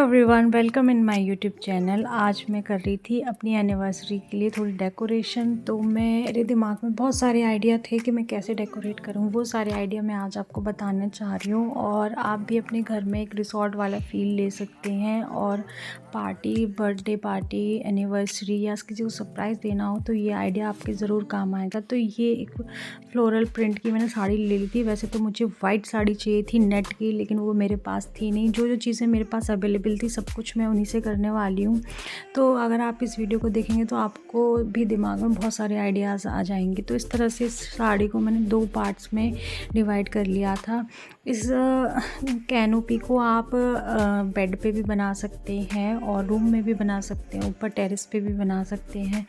Everyone, welcome in my YouTube channel. आज मैं कर रही थी अपनी एनिवर्सरी के लिए थोड़ी डेकोरेशन। तो मेरे दिमाग में बहुत सारे आइडिया थे कि मैं कैसे डेकोरेट करूं। वो सारे आइडिया मैं आज आपको बताना चाह रही हूं। और आप भी अपने घर में एक रिसॉर्ट वाला फ़ील ले सकते हैं। और पार्टी, बर्थडे पार्टी, एनिवर्सरी या किसी को सरप्राइज़ देना हो तो ये आइडिया आपके ज़रूर काम आएगा। तो ये एक फ्लोरल प्रिंट की मैंने साड़ी ले ली थी। वैसे तो मुझे वाइट साड़ी चाहिए थी नेट की, लेकिन वो मेरे पास थी नहीं। जो चीज़ें मेरे पास अवेलेबल थी सब कुछ मैं उन्हीं से करने वाली हूँ। तो अगर आप इस वीडियो को देखेंगे तो आपको भी दिमाग में बहुत सारे आइडियाज़ आ जाएंगे। तो इस तरह से इस साड़ी को मैंने 2 पार्ट्स में डिवाइड कर लिया था। इस कैनोपी को आप बेड पे भी बना सकते हैं और रूम में भी बना सकते हैं, ऊपर टेरेस पे भी बना सकते हैं।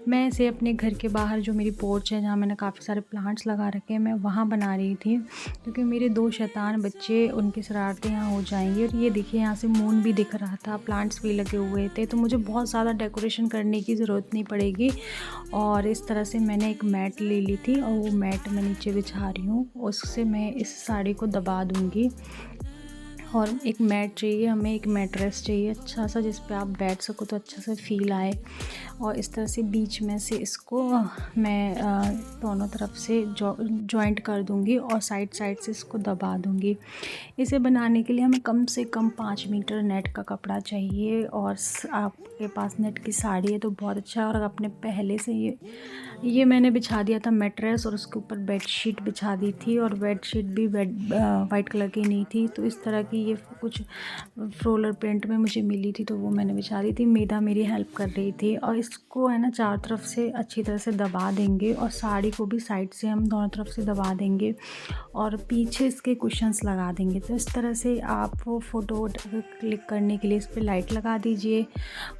मैं इसे अपने घर के बाहर जो मेरी पोर्च है, जहाँ मैंने काफ़ी सारे प्लांट्स लगा रखे हैं, मैं वहाँ बना रही थी, क्योंकि मेरे 2 शैतान बच्चे, उनकी शरारतें यहाँ हो जाएंगी। और ये देखिए यहाँ से मून भी दिख रहा था, प्लांट्स भी लगे हुए थे, तो मुझे बहुत ज़्यादा डेकोरेशन करने की ज़रूरत नहीं पड़ेगी। और इस तरह से मैंने एक मैट ले ली थी और वो मैट मैं नीचे बिछा रही हूँ। उससे मैं इस साड़ी को दबा दूँगी। और एक मैट चाहिए हमें, एक मैट्रेस चाहिए अच्छा सा जिस पे आप बैठ सको तो अच्छा सा फ़ील आए। और इस तरह से बीच में से इसको मैं दोनों तरफ से जॉइंट कर दूंगी और साइड से इसको दबा दूंगी। इसे बनाने के लिए हमें कम से कम 5 मीटर नेट का कपड़ा चाहिए। और आपके पास नेट की साड़ी है तो बहुत अच्छा। और अपने पहले से ये मैंने बिछा दिया था मैट्रेस, और उसके ऊपर बेडशीट बिछा दी थी। और बेडशीट भी वाइट कलर की नहीं थी, तो इस तरह की ये कुछ फ्लोरल प्रिंट में मुझे मिली थी, तो वो मैंने बिछा दी थी। मेधा मेरी हेल्प कर रही थी। और इसको है ना चारों तरफ से अच्छी तरह से दबा देंगे, और साड़ी को भी साइड से हम दोनों तरफ से दबा देंगे और पीछे इसके कुशन्स लगा देंगे। तो इस तरह से आप वो फ़ोटो क्लिक करने के लिए इस पर लाइट लगा दीजिए,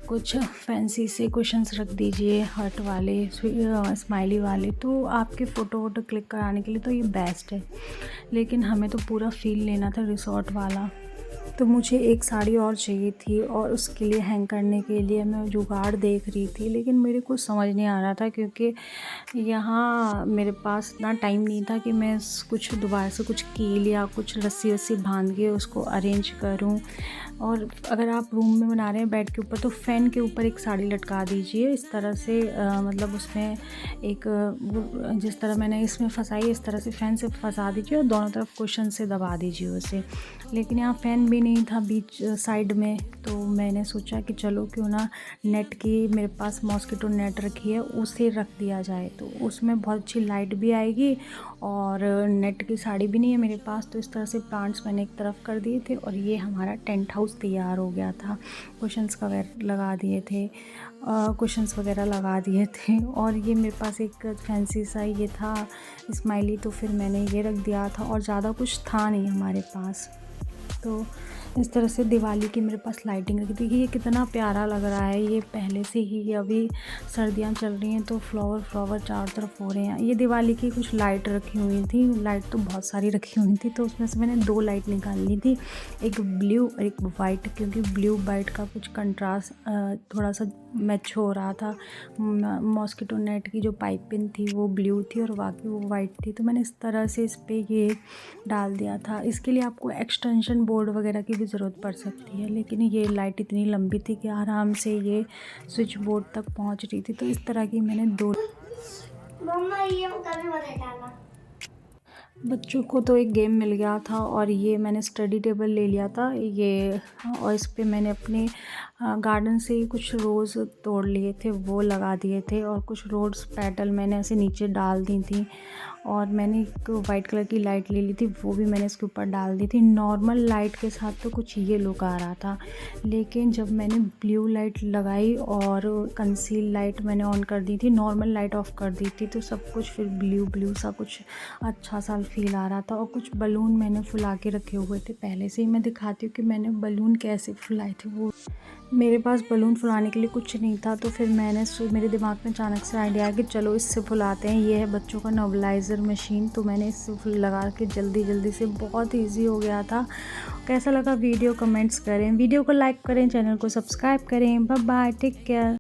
कुछ फैंसी से कुशन्स रख दीजिए, हार्ट वाले, स्माइली वाले। तो आपके फ़ोटो क्लिक कराने के लिए तो ये बेस्ट है। लेकिन हमें तो पूरा फ़ील लेना था रिसॉर्ट वाला। तो मुझे एक साड़ी और चाहिए थी, और उसके लिए हैंग करने के लिए मैं जुगाड़ देख रही थी, लेकिन मेरे को समझ नहीं आ रहा था, क्योंकि यहाँ मेरे पास इतना टाइम नहीं था कि मैं कुछ दोबारा से कुछ कील या कुछ रस्सी वस्सी बांध के उसको अरेंज करूँ। और अगर आप रूम में बना रहे हैं बेड के ऊपर, तो फ़ैन के ऊपर एक साड़ी लटका दीजिए इस तरह से। मतलब उसमें एक जिस तरह मैंने इसमें फंसाई, इस तरह से फ़ैन से फंसा दीजिए और दोनों तरफ कुशन से दबा दीजिए उसे। लेकिन यहाँ फ़ैन भी नहीं था बीच साइड में, तो मैंने सोचा कि चलो क्यों ना नेट की, मेरे पास मॉस्किटो नेट रखी है, उसे रख दिया जाए, तो उसमें बहुत अच्छी लाइट भी आएगी। और नेट की साड़ी भी नहीं है मेरे पास, तो इस तरह से प्लांट्स मैंने एक तरफ कर दिए थे। और ये हमारा टेंट हाउस तैयार हो गया था। कुशन्स वगैरह लगा दिए थे, कुशन्स वगैरह लगा दिए थे। और ये मेरे पास एक फैंसी सा ये था स्माइली, तो फिर मैंने ये रख दिया था, और ज़्यादा कुछ था नहीं हमारे पास। तो इस तरह से दिवाली की मेरे पास लाइटिंग रखी थी। ये कितना प्यारा लग रहा है। ये पहले से ही, अभी सर्दियाँ चल रही हैं तो फ्लावर चारों तरफ हो रहे हैं। ये दिवाली की कुछ लाइट रखी हुई थी, लाइट तो बहुत सारी रखी हुई थी, तो उसमें से मैंने 2 लाइट निकाल ली थी, एक ब्लू और एक वाइट, क्योंकि ब्लू वाइट का कुछ कंट्रास्ट थोड़ा सा मैच हो रहा था। मॉस्किटो नेट की जो पाइपिंग थी वो ब्लू थी और बाकी वो वाइट थी, तो मैंने इस तरह से इस पर ये डाल दिया था। इसके लिए आपको एक्सटेंशन बोर्ड वगैरह की भी ज़रूरत पड़ सकती है, लेकिन ये लाइट इतनी लंबी थी कि आराम से ये स्विच बोर्ड तक पहुंच रही थी। तो इस तरह की मैंने 2 मम्मा ये कभी मत हटाना। बच्चों को तो एक गेम मिल गया था, और ये मैंने स्टडी टेबल ले लिया था ये। और इस पे मैंने अपने गार्डन से ही कुछ रोज़ तोड़ लिए थे, वो लगा दिए थे। और कुछ रोज़ पेटल मैंने ऐसे नीचे डाल दी थी। और मैंने एक वाइट कलर की लाइट ले ली थी, वो भी मैंने इसके ऊपर डाल दी थी। नॉर्मल लाइट के साथ तो कुछ ये लुक आ रहा था, लेकिन जब मैंने ब्लू लाइट लगाई और कंसील लाइट मैंने ऑन कर दी थी, नॉर्मल लाइट ऑफ कर दी थी, तो सब कुछ फिर ब्लू सा कुछ अच्छा सा फील आ रहा था। और कुछ बलून मैंने फुला के रखे हुए थे पहले से ही। मैं दिखाती हूँ कि मैंने बलून कैसे फुलाए थे। वो मेरे पास बलून फुलाने के लिए कुछ नहीं था, तो फिर मेरे दिमाग में अचानक से आइडिया आया कि चलो इससे फुलाते हैं। ये है बच्चों का नेबुलाइज़र मशीन, तो मैंने इससे लगा के जल्दी से, बहुत ईजी हो गया था। कैसा लगा वीडियो कमेंट्स करें, वीडियो को लाइक करें, चैनल को सब्सक्राइब करें। Bye bye, take care.